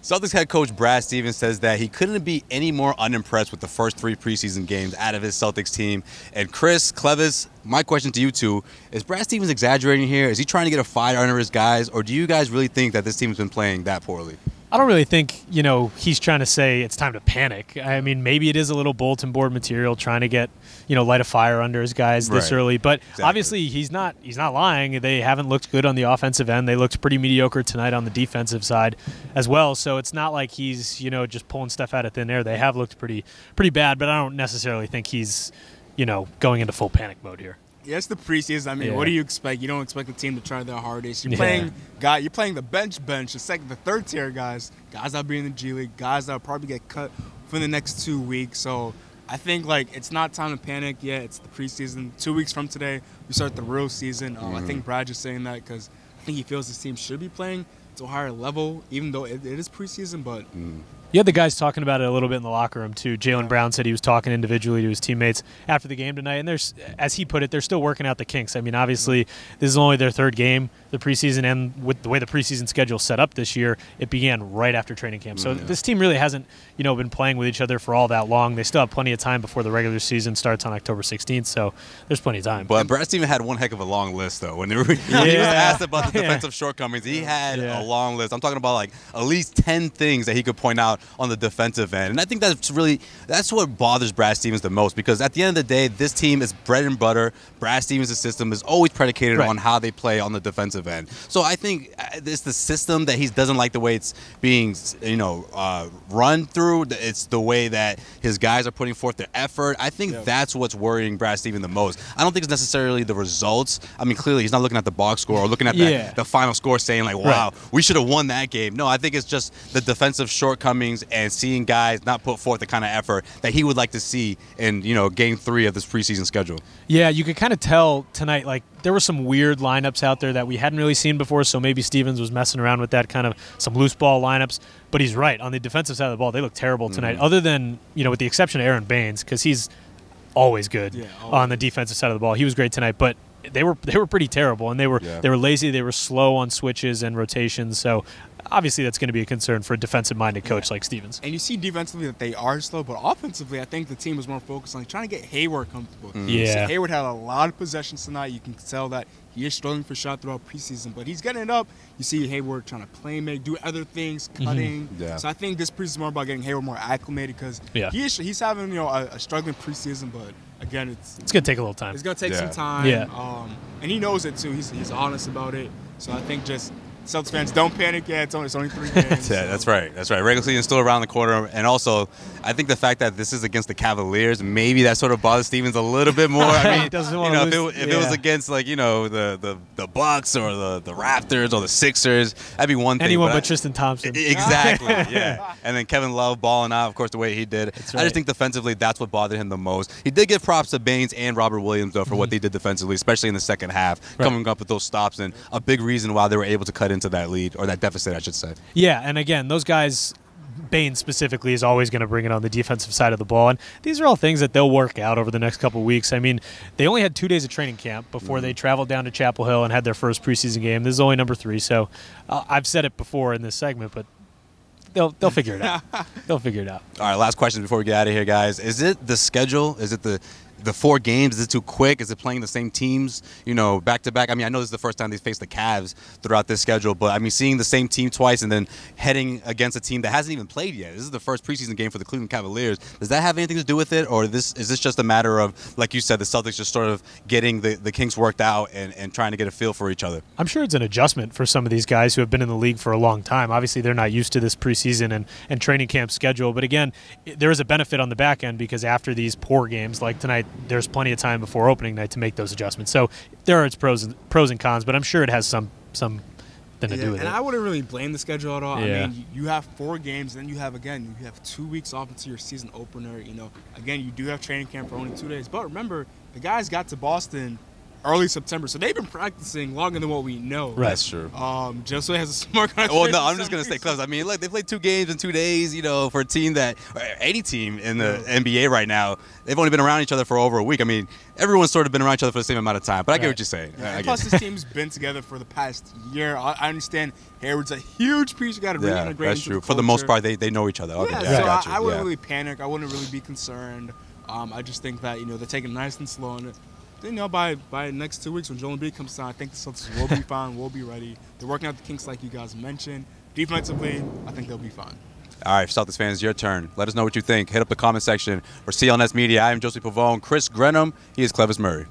Celtics head coach Brad Stevens says that he couldn't be any more unimpressed with the first 3 preseason games out of his Celtics team. And Chris, Clevis, my question to you two, is Brad Stevens exaggerating here? Is he trying to get a fire under his guys? Or do you guys really think that this team's been playing that poorly? I don't really think, he's trying to say it's time to panic. I mean, maybe it is a little bulletin board material trying to get, light a fire under his guys this early. But obviously he's not lying. They haven't looked good on the offensive end. They looked pretty mediocre tonight on the defensive side as well. So it's not like he's, just pulling stuff out of thin air. They have looked pretty bad, but I don't necessarily think he's, going into full panic mode here. Yeah, it's the preseason. I mean, what do you expect? You don't expect the team to try their hardest. You're playing the bench, the third tier guys that'll be in the G League, guys that'll probably get cut for the next 2 weeks. So I think it's not time to panic yet. It's the preseason. 2 weeks from today, we start the real season. I think Brad just saying that because I think he feels his team should be playing to a higher level, even though it is preseason. But you had the guys talking about it a little bit in the locker room, too. Jaylen Brown said he was talking individually to his teammates after the game tonight. And there's, as he put it, they're still working out the kinks. I mean, obviously, this is only their 3rd game, the preseason, and with the way the preseason schedule set up this year, it began right after training camp. So this team really hasn't, been playing with each other for all that long. They still have plenty of time before the regular season starts on October 16th, so there's plenty of time. But Brad Stevens had one heck of a long list, though. When he was asked about the defensive shortcomings, he had a long list. I'm talking about, at least 10 things that he could point out on the defensive end. And I think that's what bothers Brad Stevens the most, because at the end of the day, this team is bread and butter. Brad Stevens' system is always predicated on how they play on the defensive end. So I think it's the system that he doesn't like the way it's being, run through. It's the way that his guys are putting forth their effort. I think that's what's worrying Brad Stevens the most. I don't think it's necessarily the results. I mean, clearly he's not looking at the box score or looking at the final score saying wow, we should have won that game. No, I think it's just the defensive shortcomings and seeing guys not put forth the kind of effort that he would like to see in, game 3 of this preseason schedule. Yeah, you could kind of tell tonight, there were some weird lineups out there that we hadn't really seen before, so maybe Stevens was messing around with that, kind of some loose ball lineups. But he's right. On the defensive side of the ball, they look terrible tonight, other than, with the exception of Aaron Baines, because he's always good on the defensive side of the ball. He was great tonight, but they were pretty terrible, and they were lazy, they were slow on switches and rotations, so obviously that's going to be a concern for a defensive-minded coach like Stevens. And you see defensively that they are slow, but offensively I think the team was more focused on trying to get Hayward comfortable. So Hayward had a lot of possessions tonight. You can tell that he is struggling for shot throughout preseason, but he's getting it up. You see Hayward trying to play make, do other things, cutting. So I think this preseason is more about getting Hayward more acclimated, because he's having a struggling preseason, but again, it's going to take a little time. It's going to take some time. And he knows it too. He's honest about it. So I think just Celtics fans, don't panic yet. It's only 3 games. That's right. That's right. Regular season is still around the corner. And also, I think the fact that this is against the Cavaliers, maybe that sort of bothers Stevens a little bit more. I mean, if it was against, the Bucks or the Raptors or the Sixers, that'd be one thing. Anyone but Tristan Thompson. Exactly, yeah. And then Kevin Love balling out, of course, the way he did. I just think defensively, that's what bothered him the most. He did give props to Baines and Robert Williams, though, for what they did defensively, especially in the second half, coming up with those stops, and a big reason why they were able to cut into that lead, or that deficit, I should say. Yeah, and again, those guys, Baines specifically, is always going to bring it on the defensive side of the ball, and these are all things that they'll work out over the next couple of weeks. I mean, they only had 2 days of training camp before they traveled down to Chapel Hill and had their first preseason game. This is only number 3, so I've said it before in this segment, but they'll figure it out. They'll figure it out. All right, last question before we get out of here, guys. Is it the schedule? Is it the 4 games? Is it too quick? Is it playing the same teams, back to back? I mean, I know this is the first time they faced the Cavs throughout this schedule, but I mean, seeing the same team twice and then heading against a team that hasn't even played yet. This is the first preseason game for the Cleveland Cavaliers. Does that have anything to do with it, or is this just a matter of, like you said, the Celtics just sort of getting the kinks worked out and trying to get a feel for each other? I'm sure it's an adjustment for some of these guys who have been in the league for a long time. Obviously, they're not used to this preseason and training camp schedule, but again, there is a benefit on the back end, because after these poor games like tonight, there's plenty of time before opening night to make those adjustments. So there are its pros and cons, but I'm sure it has something to do with it. And I wouldn't really blame the schedule at all. I mean, you have 4 games, then you have 2 weeks off until your season opener. Again, you do have training camp for only 2 days. But remember, the guys got to Boston early September. So they've been practicing longer than what we know. Right. That's true. Josue has a smart guy. Well, no, I'm just going to say Clevis. I mean, look, they played 2 games in 2 days, for a team that, any team in the NBA right now, they've only been around each other for over a week. I mean, everyone's sort of been around each other for the same amount of time, but I get what you're saying. Yeah, plus, this team's been together for the past year. I understand Hayward's a huge piece. You got to reintegrate that's into true. The For the most part, they know each other. Okay, so I wouldn't really panic. I wouldn't really be concerned. I just think that, they're taking it nice and slow. And by next 2 weeks when Joel Embiid comes down, I think the Celtics will be fine, will be ready. They're working out the kinks like you guys mentioned. Defensively, I think they'll be fine. All right, Celtics fans, your turn. Let us know what you think. Hit up the comment section. For CLNS Media, I am Josue Pavon. Chris Grenham, he is Clevis Murray.